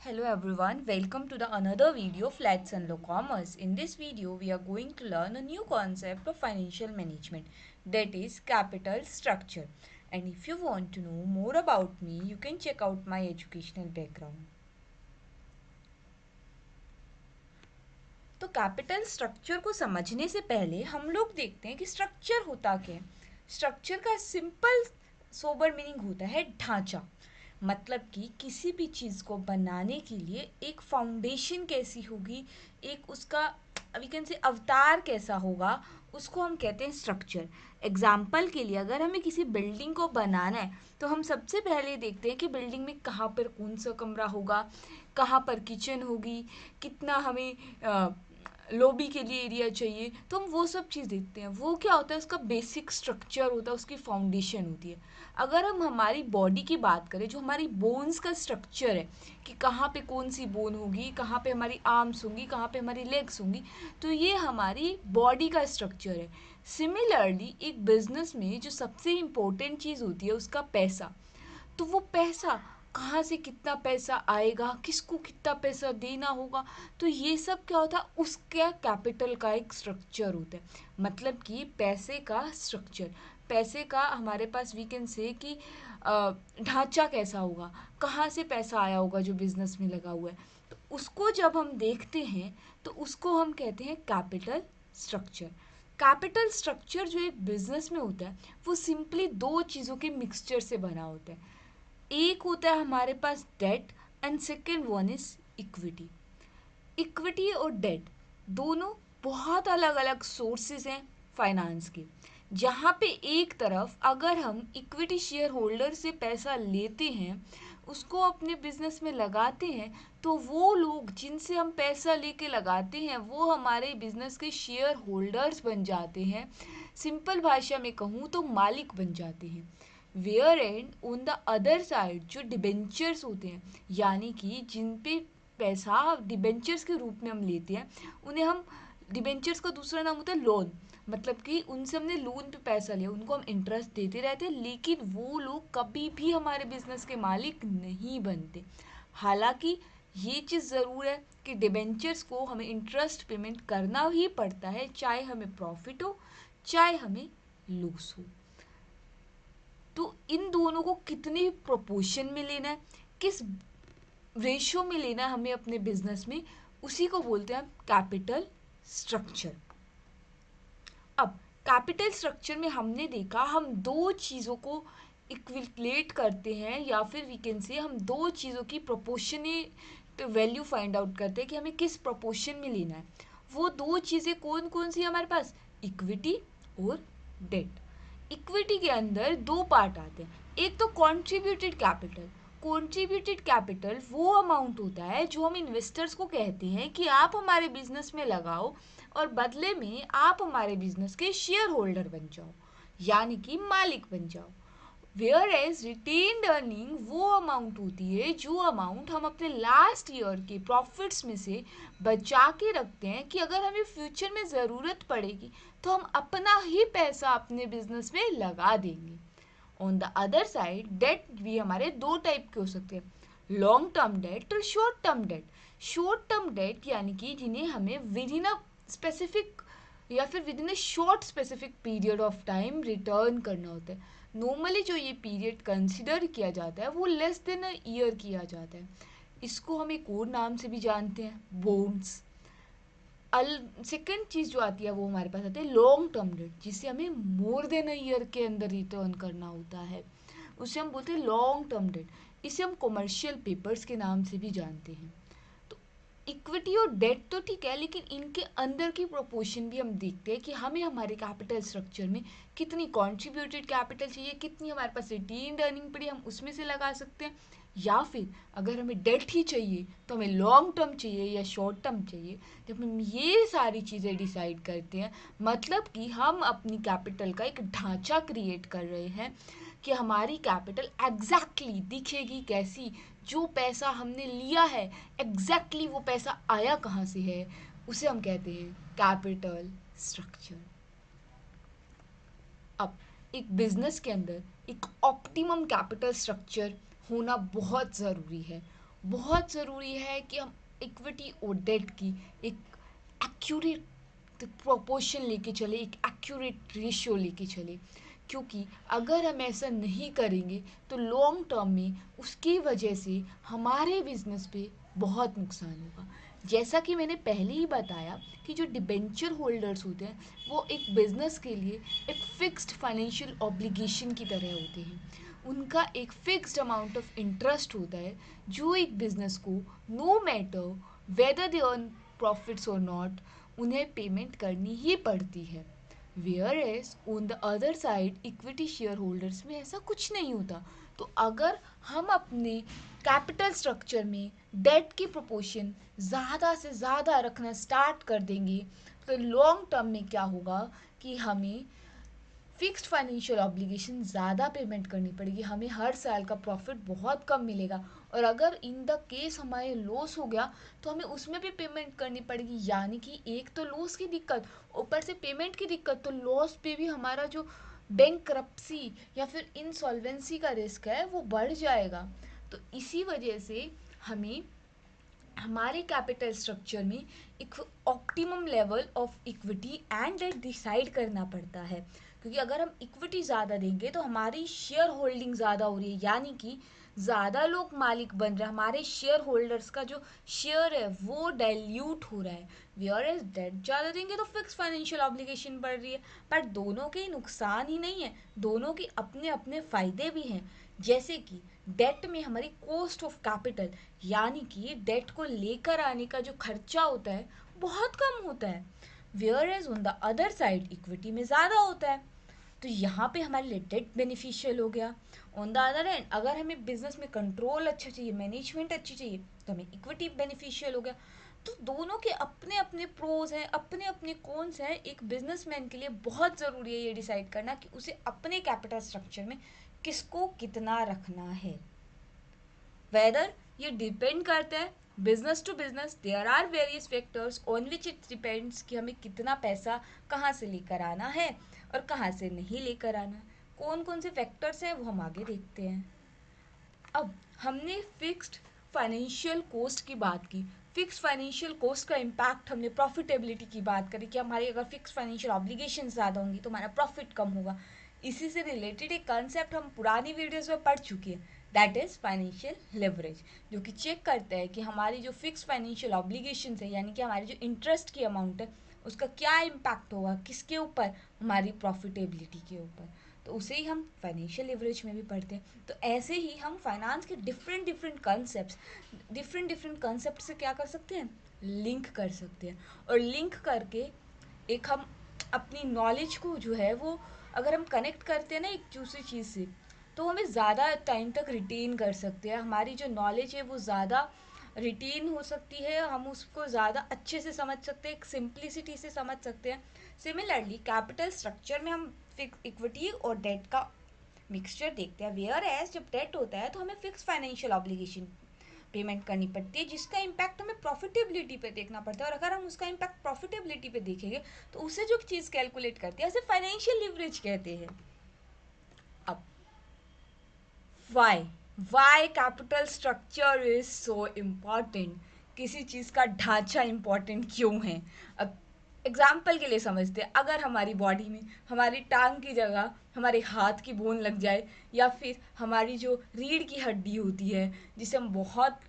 Hello everyone, welcome to the another video of Let's Unlock Commerce. In this video, we are going to learn a new concept of financial management, that is capital structure. And if you want to know more about me, you can check out my educational background. तो capital structure को समझने से पहले हम लोग देखते हैं कि स्ट्रक्चर होता क्या है। स्ट्रक्चर का सिंपल सोबर मीनिंग होता है ढांचा। मतलब कि किसी भी चीज़ को बनाने के लिए एक फाउंडेशन कैसी होगी, एक उसका वी कैन से अवतार कैसा होगा, उसको हम कहते हैं स्ट्रक्चर। एग्जाम्पल के लिए अगर हमें किसी बिल्डिंग को बनाना है तो हम सबसे पहले देखते हैं कि बिल्डिंग में कहाँ पर कौन सा कमरा होगा, कहाँ पर किचन होगी, कितना हमें लॉबी के लिए एरिया चाहिए, तो हम वो सब चीज़ देखते हैं। वो क्या होता है, उसका बेसिक स्ट्रक्चर होता है, उसकी फाउंडेशन होती है। अगर हम हमारी बॉडी की बात करें, जो हमारी बोन्स का स्ट्रक्चर है कि कहाँ पे कौन सी बोन होगी, कहाँ पे हमारी आर्म्स होंगी, कहाँ पे हमारी लेग्स होंगी, तो ये हमारी बॉडी का स्ट्रक्चर है। सिमिलरली एक बिजनेस में जो सबसे इम्पोर्टेंट चीज़ होती है उसका पैसा। तो वो पैसा कहाँ से कितना पैसा आएगा, किसको कितना पैसा देना होगा, तो ये सब क्या होता है, उसका कैपिटल का एक स्ट्रक्चर होता है। मतलब कि पैसे का स्ट्रक्चर, पैसे का हमारे पास वी कैन से कि ढांचा कैसा होगा, कहाँ से पैसा आया होगा जो बिजनेस में लगा हुआ है। तो उसको जब हम देखते हैं तो उसको हम कहते हैं कैपिटल स्ट्रक्चर। कैपिटल स्ट्रक्चर जो एक बिजनेस में होता है वो सिंपली दो चीज़ों के मिक्सचर से बना होता है। एक होता है हमारे पास debt and second one is equity. Equity और डेट दोनों बहुत अलग अलग सोर्सेज हैं फाइनेंस के। जहाँ पे एक तरफ अगर हम इक्विटी शेयर होल्डर से पैसा लेते हैं, उसको अपने बिजनेस में लगाते हैं, तो वो लोग जिनसे हम पैसा लेके लगाते हैं वो हमारे बिजनेस के शेयर होल्डर्स बन जाते हैं। सिंपल भाषा में कहूँ तो मालिक बन जाते हैं। Where and on the other side जो डिबेंचर्स होते हैं, यानी कि जिन पे पैसा डिबेंचर्स के रूप में हम लेते हैं, उन्हें हम डिबेंचर्स का दूसरा नाम होता है लोन। मतलब कि उनसे हमने लोन पे पैसा लिया, उनको हम इंटरेस्ट देते रहते हैं, लेकिन वो लोग कभी भी हमारे बिजनेस के मालिक नहीं बनते। हालांकि ये चीज़ ज़रूर है कि डिबेंचर्स को हमें इंटरेस्ट पेमेंट करना ही पड़ता है, चाहे हमें प्रॉफिट हो चाहे हमें लूस हो। तो इन दोनों को कितने प्रोपोर्शन में लेना है, किस रेशियो में लेना है हमें अपने बिजनेस में, उसी को बोलते हैं कैपिटल स्ट्रक्चर। अब कैपिटल स्ट्रक्चर में हमने देखा हम दो चीज़ों को इक्विलेट करते हैं, या फिर वी कैन से हम दो चीज़ों की प्रोपोर्शनेट वैल्यू फाइंड आउट करते हैं कि हमें किस प्रोपोर्शन में लेना है। वो दो चीज़ें कौन कौन सी हमारे पास, इक्विटी और डेट। इक्विटी के अंदर दो पार्ट आते हैं। एक तो कॉन्ट्रीब्यूटेड कैपिटल। कॉन्ट्रीब्यूटेड कैपिटल वो अमाउंट होता है जो हम इन्वेस्टर्स को कहते हैं कि आप हमारे बिजनेस में लगाओ और बदले में आप हमारे बिजनेस के शेयर होल्डर बन जाओ, यानी कि मालिक बन जाओ। वेयर एज रिटेन्ड अर्निंग वो अमाउंट होती है जो अमाउंट हम अपने लास्ट ईयर के प्रॉफिट्स में से बचा के रखते हैं कि अगर हमें फ्यूचर में ज़रूरत पड़ेगी तो हम अपना ही पैसा अपने बिजनेस में लगा देंगे। On the other side debt भी हमारे दो टाइप के हो सकते हैं, लॉन्ग टर्म डेट और short term debt. Short term debt यानी कि जिन्हें हमें विद इन अ स्पेसिफिक या फिर with in a short specific period of time return करना होता है। नॉर्मली जो ये पीरियड कंसिडर किया जाता है वो लेस देन अ ईयर किया जाता है। इसको हम एक और नाम से भी जानते हैं, बोन्स। अल सेकेंड चीज़ जो आती है वो हमारे पास आती है लॉन्ग टर्म डेट, जिसे हमें मोर देन अ ईयर के अंदर रिटर्न करना होता है, उसे हम बोलते हैं लॉन्ग टर्म डेट। इसे हम कॉमर्शियल पेपर्स के नाम से भी जानते हैं। तो इक्विटी और डेट तो ठीक है, लेकिन इनके अंदर की प्रोपोर्शन भी हम देखते हैं कि हमें हमारे कैपिटल स्ट्रक्चर में कितनी कॉन्ट्रीब्यूटेड कैपिटल चाहिए, कितनी हमारे पास रिटेन्ड अर्निंग पड़ी हम उसमें से लगा सकते हैं, या फिर अगर हमें डेट ही चाहिए तो हमें लॉन्ग टर्म चाहिए या शॉर्ट टर्म चाहिए। जब हम ये सारी चीज़ें डिसाइड करते हैं, मतलब कि हम अपनी कैपिटल का एक ढांचा क्रिएट कर रहे हैं कि हमारी कैपिटल एग्जैक्टली दिखेगी कैसी, जो पैसा हमने लिया है एग्जैक्टली वो पैसा आया कहाँ से है, उसे हम कहते हैं कैपिटल स्ट्रक्चर। अब एक बिजनेस के अंदर एक ऑप्टिमम कैपिटल स्ट्रक्चर होना बहुत ज़रूरी है। बहुत ज़रूरी है कि हम इक्विटी और डेट की एक एक्यूरेट प्रोपोर्शन लेके चले, एक एक्यूरेट रेशियो लेके चले, क्योंकि अगर हम ऐसा नहीं करेंगे तो लॉन्ग टर्म में उसकी वजह से हमारे बिजनेस पे बहुत नुकसान होगा। जैसा कि मैंने पहले ही बताया कि जो डिबेंचर होल्डर्स होते हैं वो एक बिजनेस के लिए एक फिक्स्ड फाइनेंशियल ऑब्लिगेशन की तरह होते हैं। उनका एक फिक्स्ड अमाउंट ऑफ इंटरेस्ट होता है जो एक बिजनेस को no matter whether they earn profits और नॉट उन्हें पेमेंट करनी ही पड़ती है। Whereas on the other side equity share holders में ऐसा कुछ नहीं होता। तो अगर हम अपने कैपिटल स्ट्रक्चर में डेट की प्रोपोर्शन ज़्यादा से ज़्यादा रखना स्टार्ट कर देंगे तो लॉन्ग टर्म में क्या होगा कि हमें फिक्स्ड फाइनेंशियल ऑब्लिगेशन ज़्यादा पेमेंट करनी पड़ेगी, हमें हर साल का प्रॉफिट बहुत कम मिलेगा, और अगर इन द केस हमारे लॉस हो गया तो हमें उसमें भी पेमेंट करनी पड़ेगी। यानी कि एक तो लॉस की दिक्कत, ऊपर से पेमेंट की दिक्कत, तो लॉस पे भी हमारा जो बैंकरप्सी या फिर इंसॉल्वेंसी का रिस्क है वो बढ़ जाएगा। तो इसी वजह से हमें हमारे कैपिटल स्ट्रक्चर में एक optimum level of equity and debt decide करना पड़ता है, क्योंकि अगर हम इक्विटी ज़्यादा देंगे तो हमारी शेयर होल्डिंग ज़्यादा हो रही है, यानी कि ज़्यादा लोग मालिक बन रहे हैं, हमारे शेयर होल्डर्स का जो शेयर है वो डाइल्यूट हो रहा है। वेयर एज डेट ज़्यादा देंगे तो फिक्स फाइनेंशियल ऑब्लिगेशन बढ़ रही है, पर दोनों के नुकसान ही नहीं है, दोनों के अपने अपने फ़ायदे भी हैं। जैसे कि डेट में हमारी कॉस्ट ऑफ कैपिटल, यानी कि डेट को लेकर आने का जो खर्चा होता है बहुत कम होता है, whereas on the other side equity में ज़्यादा होता है। तो यहाँ पे हमारे लिए डेट बेनिफिशियल हो गया। ऑन द अदर एंड अगर हमें बिजनेस में कंट्रोल अच्छा चाहिए, मैनेजमेंट अच्छी चाहिए, तो हमें इक्विटी बेनिफिशियल हो गया। तो दोनों के अपने अपने प्रोज हैं, अपने अपने कॉन्स हैं। एक बिजनेसमैन के लिए बहुत ज़रूरी है ये डिसाइड करना कि उसे अपने कैपिटल स्ट्रक्चर में किसको कितना रखना है। वेदर ये डिपेंड करता है business to business, there are various factors on which it depends कि हमें कितना पैसा कहाँ से लेकर आना है और कहाँ से नहीं लेकर आना। कौन कौन से फैक्टर्स हैं वो हम आगे देखते हैं। अब हमने फिक्स्ड फाइनेंशियल कॉस्ट की बात की, फिक्स फाइनेंशियल कॉस्ट का इम्पैक्ट हमने प्रॉफिटेबिलिटी की बात करी कि हमारी अगर फिक्स फाइनेंशियल ऑब्लिगेशन ज़्यादा होंगी तो हमारा प्रॉफिट कम होगा। इसी से रिलेटेड एक कंसेप्ट हम पुरानी वीडियोस में पढ़ चुके हैं, दैट इज़ फाइनेंशियल लेवरेज, जो कि चेक करता है कि हमारी जो फिक्स फाइनेंशियल ऑब्लिगेशन है, यानी कि हमारी जो इंटरेस्ट की अमाउंट है, उसका क्या इम्पैक्ट होगा, किसके ऊपर, हमारी प्रॉफिटेबिलिटी के ऊपर। तो उसे ही हम फाइनेंशियल लिवरेज में भी पढ़ते हैं। तो ऐसे ही हम फाइनेंस के डिफरेंट डिफरेंट कंसेप्ट से क्या कर सकते हैं, लिंक कर सकते हैं, और लिंक करके एक हम अपनी नॉलेज को जो है वो अगर हम कनेक्ट करते हैं ना एक दूसरी चीज़ से, तो हमें ज़्यादा टाइम तक रिटेन कर सकते हैं, हमारी जो नॉलेज है वो ज़्यादा रिटेन हो सकती है, हम उसको ज़्यादा अच्छे से समझ सकते हैं, एक सिंप्लिसिटी से समझ सकते हैं। सिमिलरली कैपिटल स्ट्रक्चर में हम फिक्स इक्विटी और डेट का मिक्सचर देखते हैं। वेयर एज जब डेट होता है तो हमें फिक्स फाइनेंशियल ऑब्लिगेशन पेमेंट करनी पड़ती है, जिसका इम्पैक्ट हमें प्रॉफिटेबिलिटी पे देखना पड़ता है, और अगर हम उसका इम्पैक्ट प्रॉफिटेबिलिटी पे देखेंगे तो उसे जो चीज़ कैलकुलेट करते हैं उसे फाइनेंशियल लिवरेज कहते हैं। अब why why capital structure is so important, किसी चीज़ का ढांचा इम्पॉर्टेंट क्यों है। अब एग्जाम्पल के लिए समझते हैं, अगर हमारी बॉडी में हमारी टांग की जगह हमारे हाथ की बोन लग जाए, या फिर हमारी जो रीढ़ की हड्डी होती है जिसे हम बहुत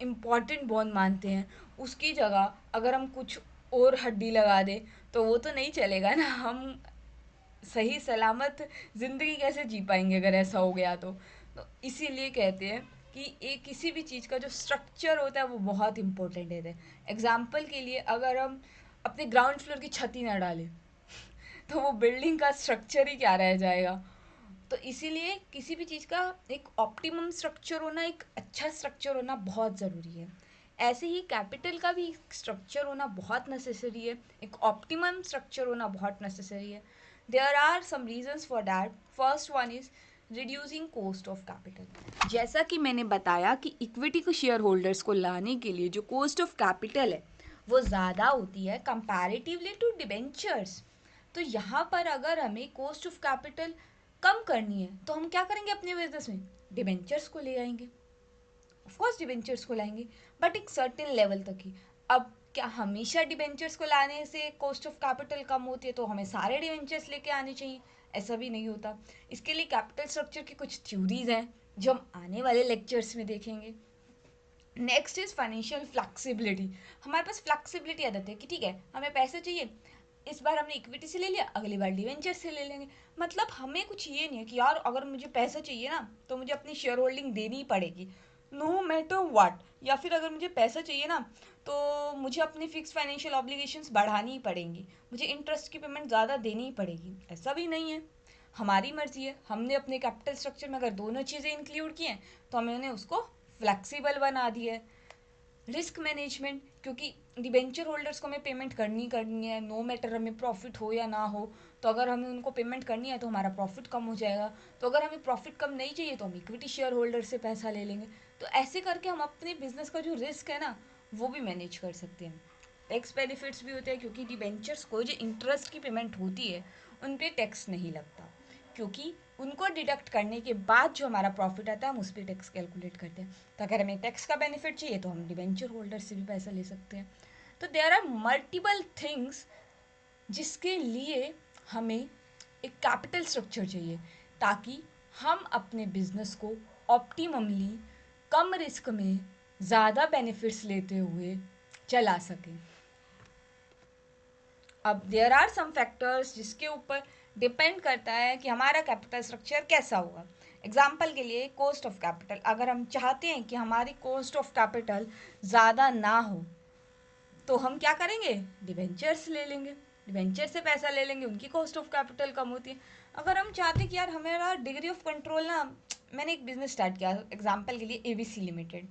इम्पॉर्टेंट बोन मानते हैं, उसकी जगह अगर हम कुछ और हड्डी लगा दें तो वो तो नहीं चलेगा ना, हम सही सलामत ज़िंदगी कैसे जी पाएंगे अगर ऐसा हो गया तो इसीलिए कहते हैं कि एक किसी भी चीज़ का जो स्ट्रक्चर होता है वो बहुत इंपॉर्टेंट है। एग्जाम्पल के लिए अगर हम अपने ग्राउंड फ्लोर की छत ही ना डालें तो वो बिल्डिंग का स्ट्रक्चर ही क्या रह जाएगा। तो इसीलिए किसी भी चीज़ का एक ऑप्टिमम स्ट्रक्चर होना, एक अच्छा स्ट्रक्चर होना बहुत ज़रूरी है। ऐसे ही कैपिटल का भी स्ट्रक्चर होना बहुत नेसेसरी है, एक ऑप्टिमम स्ट्रक्चर होना बहुत नेसेसरी है। There are some reasons for that. First one is reducing cost of capital. जैसा कि मैंने बताया कि इक्विटी को शेयर होल्डर्स को लाने के लिए जो कॉस्ट ऑफ कैपिटल है वो ज़्यादा होती है कंपैरेटिवली टू डिबेंचर्स। तो यहाँ पर अगर हमें कॉस्ट ऑफ कैपिटल कम करनी है तो हम क्या करेंगे, अपने बिजनेस में डिबेंचर्स को ले आएंगे। ऑफकोर्स डिबेंचर्स को लाएंगे, बट एक सर्टेन लेवल तक ही। अब क्या हमेशा डिबेंचर्स को लाने से कॉस्ट ऑफ कैपिटल कम होती है तो हमें सारे डिबेंचर्स लेके आने चाहिए? ऐसा भी नहीं होता। इसके लिए कैपिटल स्ट्रक्चर की कुछ थ्योरीज हैं जो हम आने वाले लेक्चर्स में देखेंगे। Next is financial flexibility. हमारे पास फ्लेक्सिबिलिटी आदत है कि ठीक है हमें पैसे चाहिए, इस बार हमने इक्विटी से ले लिया, अगली बार डिवेंचर से ले लेंगे। मतलब हमें कुछ ये नहीं है कि यार अगर मुझे पैसा चाहिए ना तो मुझे अपनी शेयर होल्डिंग देनी ही पड़ेगी, नो मैटर व्हाट। या फिर अगर मुझे पैसा चाहिए ना तो मुझे अपनी फिक्स फाइनेंशियल ऑब्लिगेशंस बढ़ानी ही पड़ेंगी, मुझे इंटरेस्ट की पेमेंट ज़्यादा देनी ही पड़ेगी। ऐसा भी नहीं है, हमारी मर्जी है। हमने अपने कैपिटल स्ट्रक्चर में अगर दोनों चीज़ें इंक्लूड की हैं तो हमने उसको फ्लेक्सिबल बना दिया है। रिस्क मैनेजमेंट, क्योंकि डिबेंचर होल्डर्स को हमें पेमेंट करनी है, नो मैटर हमें प्रॉफिट हो या ना हो। तो अगर हमें उनको पेमेंट करनी है तो हमारा प्रॉफिट कम हो जाएगा, तो अगर हमें प्रॉफिट कम नहीं चाहिए तो हम इक्विटी शेयर होल्डर से पैसा ले लेंगे। तो ऐसे करके हम अपने बिजनेस का जो रिस्क है ना वो भी मैनेज कर सकते हैं। टैक्स बेनिफिट्स भी होते हैं क्योंकि डिबेंचर्स को जो इंटरेस्ट की पेमेंट होती है उन पर टैक्स नहीं लगता, क्योंकि उनको डिडक्ट करने के बाद जो हमारा प्रॉफिट आता है हम उस पर टैक्स कैलकुलेट करते हैं। तो अगर हमें टैक्स का बेनिफिट चाहिए तो हम डिबेंचर होल्डर से भी पैसा ले सकते हैं। तो देयर आर मल्टीपल थिंग्स जिसके लिए हमें एक कैपिटल स्ट्रक्चर चाहिए ताकि हम अपने बिजनेस को ऑप्टिममली कम रिस्क में ज़्यादा बेनिफिट्स लेते हुए चला सकें। अब देयर आर सम फैक्टर्स जिसके ऊपर डिपेंड करता है कि हमारा कैपिटल स्ट्रक्चर कैसा होगा। एग्जाम्पल के लिए कॉस्ट ऑफ कैपिटल, अगर हम चाहते हैं कि हमारी कॉस्ट ऑफ कैपिटल ज़्यादा ना हो तो हम क्या करेंगे, डिवेंचर्स ले लेंगे, डिवेंचर से पैसा ले लेंगे, उनकी कॉस्ट ऑफ कैपिटल कम होती है। अगर हम चाहते हैं कि यार हमारा डिग्री ऑफ कंट्रोल ना, मैंने एक बिजनेस स्टार्ट किया एग्जाम्पल के लिए एबीसी लिमिटेड।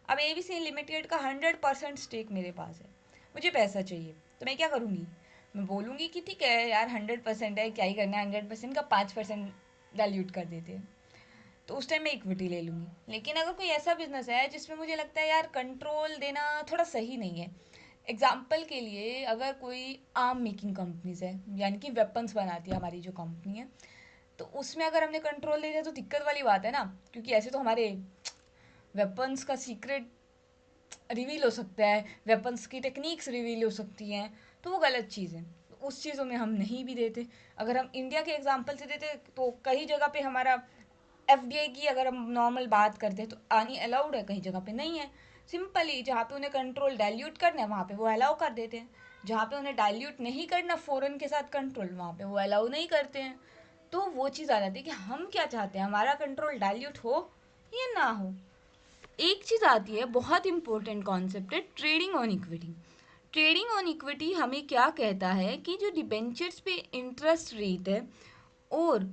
अब एबीसी लिमिटेड का 100% स्टेक मेरे पास है, मुझे पैसा चाहिए तो मैं क्या करूँगी, मैं बोलूँगी कि ठीक है यार 100% है, क्या ही करना है, 100% का 5% डाइल्यूट कर देते हैं, तो उस टाइम मैं इक्विटी ले लूँगी। लेकिन अगर कोई ऐसा बिजनेस है जिसमें मुझे लगता है यार कंट्रोल देना थोड़ा सही नहीं है, एग्जाम्पल के लिए अगर कोई आर्म मेकिंग कंपनीज है यानी कि वेपन्स बनाती है हमारी जो कंपनी है, तो उसमें अगर हमने कंट्रोल ले लिया तो दिक्कत वाली बात है ना, क्योंकि ऐसे तो हमारे वेपन्स का सीक्रेट रिवील हो सकता है, वेपन्स की टेक्निक्स रिवील हो सकती हैं, तो वो गलत चीज़ है। उस चीज़ों में हम नहीं भी देते। अगर हम इंडिया के एग्जाम्पल से देते तो कई जगह पे हमारा एफडीआई की अगर हम नॉर्मल बात करते हैं तो आनी अलाउड है, कहीं जगह पे नहीं है। सिंपली जहाँ पे उन्हें कंट्रोल डाइल्यूट करना है वहाँ पे वो अलाउ कर देते हैं, जहाँ पे उन्हें डाइल्यूट नहीं करना फ़ॉरेन के साथ कंट्रोल वहाँ पे वो अलाउ नहीं करते हैं। तो वो चीज़ आ जाती है कि हम क्या चाहते हैं, हमारा कंट्रोल डाइल्यूट हो या ना हो। एक चीज़ आती है बहुत इंपॉर्टेंट कॉन्सेप्ट है trading on equity. Trading on equity हमें क्या कहता है कि जो डिबेंचर्स पे इंटरेस्ट रेट है और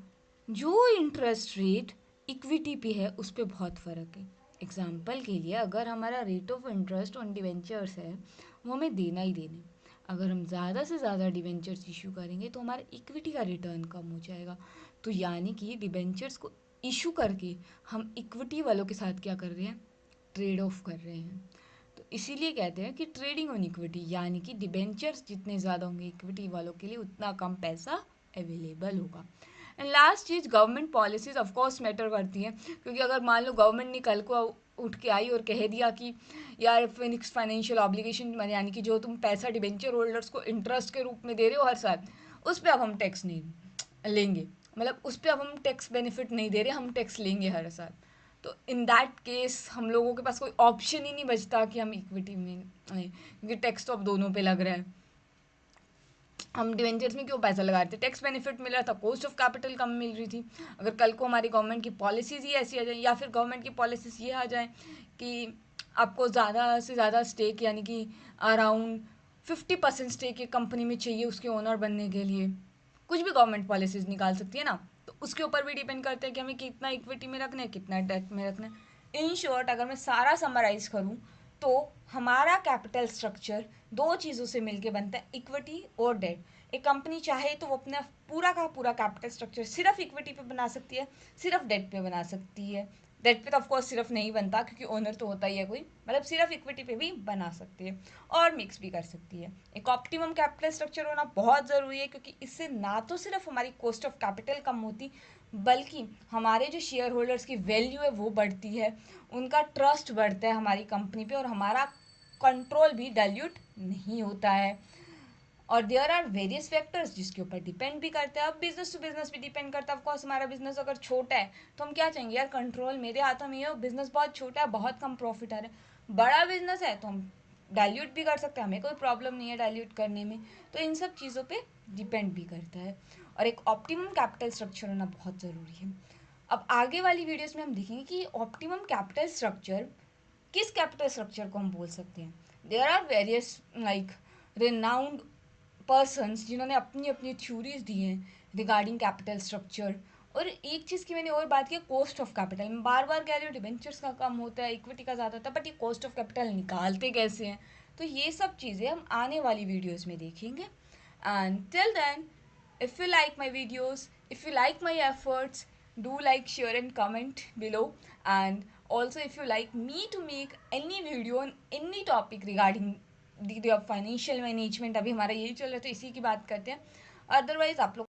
जो इंटरेस्ट रेट इक्विटी पे है उस पर बहुत फ़र्क है। एग्जाम्पल के लिए अगर हमारा rate of interest on debentures है वो हमें देना ही देना है, अगर हम ज़्यादा से ज़्यादा डिवेंचर्स इशू करेंगे तो हमारा इक्विटी का रिटर्न कम हो जाएगा। तो यानी कि डिवेंचर्स को इशू करके हम इक्विटी वालों के साथ क्या कर रहे हैं, ट्रेड ऑफ कर रहे हैं। तो इसीलिए कहते हैं कि ट्रेडिंग ऑन इक्विटी, यानी कि डिबेंचर्स जितने ज़्यादा होंगे इक्विटी वालों के लिए उतना कम पैसा अवेलेबल होगा। And last cheese, government policies of course matter करती हैं, क्योंकि अगर मान लो गवर्नमेंट ने कल को उठ के आई और कह दिया कि यार फिनिक्स फाइनेंशियल ऑब्लिगेशन यानी कि जो तुम पैसा डिबेंचर होल्डर्स को इंटरेस्ट के रूप में दे रहे हो हर साल, उस पर अब हम टैक्स नहीं लेंगे, मतलब उस पर अब हम टैक्स बेनिफिट नहीं दे रहे, हम टैक्स लेंगे हर साल, तो इन दैट केस हम लोगों के पास कोई ऑप्शन ही नहीं बचता कि हम इक्विटी में आए, क्योंकि टैक्स तो अब दोनों पे लग रहा है। हम डिवेंचर्स में क्यों पैसा लगा रहे थे, टैक्स बेनिफिट मिल रहा था, कॉस्ट ऑफ कैपिटल कम मिल रही थी। अगर कल को हमारी गवर्नमेंट की पॉलिसीज ही ऐसी आ जाए या फिर गवर्नमेंट की पॉलिसीज ये आ जाए कि आपको ज़्यादा से ज़्यादा स्टेक यानी कि अराउंड 50% स्टेक एक कंपनी में चाहिए उसके ओनर बनने के लिए, कुछ भी गवर्नमेंट पॉलिसीज निकाल सकती है ना, तो उसके ऊपर भी डिपेंड करता है कि हमें कितना इक्विटी में रखना है, कितना डेट में रखना है। इन शॉर्ट अगर मैं सारा समराइज करूँ तो हमारा कैपिटल स्ट्रक्चर दो चीज़ों से मिलके बनता है, इक्विटी और डेट। एक कंपनी चाहे तो वो अपना पूरा का पूरा कैपिटल स्ट्रक्चर सिर्फ इक्विटी पे बना सकती है, सिर्फ डेट पे बना सकती है। डेट पे तो ऑफकोर्स सिर्फ नहीं बनता क्योंकि ओनर तो होता ही है कोई, मतलब सिर्फ इक्विटी पे भी बना सकती है और मिक्स भी कर सकती है। एक ऑप्टिमम कैपिटल स्ट्रक्चर होना बहुत ज़रूरी है क्योंकि इससे ना तो सिर्फ हमारी कॉस्ट ऑफ कैपिटल कम होती बल्कि हमारे जो शेयर होल्डर्स की वैल्यू है वो बढ़ती है, उनका ट्रस्ट बढ़ता है हमारी कंपनी पे, और हमारा कंट्रोल भी डाइल्यूट नहीं होता है। और देयर आर वेरियस फैक्टर्स जिसके ऊपर डिपेंड भी करता है। अब बिजनेस टू बिजनेस भी डिपेंड करता है। ऑफकोर्स हमारा बिजनेस अगर छोटा है तो हम क्या चाहेंगे, यार कंट्रोल मेरे हाथों में है, बिजनेस बहुत छोटा है, बहुत कम प्रॉफिट आ रहा है। बड़ा बिजनेस है तो हम डाइल्यूट भी कर सकते हैं, हमें कोई प्रॉब्लम नहीं है डाइल्यूट करने में। तो इन सब चीज़ों पे डिपेंड भी करता है, और एक ऑप्टिमम कैपिटल स्ट्रक्चर होना बहुत ज़रूरी है। अब आगे वाली वीडियोस में हम देखेंगे कि ऑप्टिमम कैपिटल स्ट्रक्चर, किस कैपिटल स्ट्रक्चर को हम बोल सकते हैं। There are various like renowned persons जिन्होंने अपनी अपनी थ्योरीज दी हैं रिगार्डिंग कैपिटल स्ट्रक्चर। और एक चीज़ की मैंने और बात की, कॉस्ट ऑफ कैपिटल। मैं बार बार कह रही हूँ डिबेंचर्स का कम होता है, इक्विटी का ज़्यादा होता है, बट ये कॉस्ट ऑफ कैपिटल निकालते कैसे हैं, तो ये सब चीज़ें हम आने वाली वीडियोज़ में देखेंगे। And till then, if you like my videos, if you like my efforts, do like, share and comment below. And also if you like me to make any video on any topic regarding the financial management, अभी हमारा यही चल रहा है तो इसी की बात करते हैं। अदरवाइज आप लोग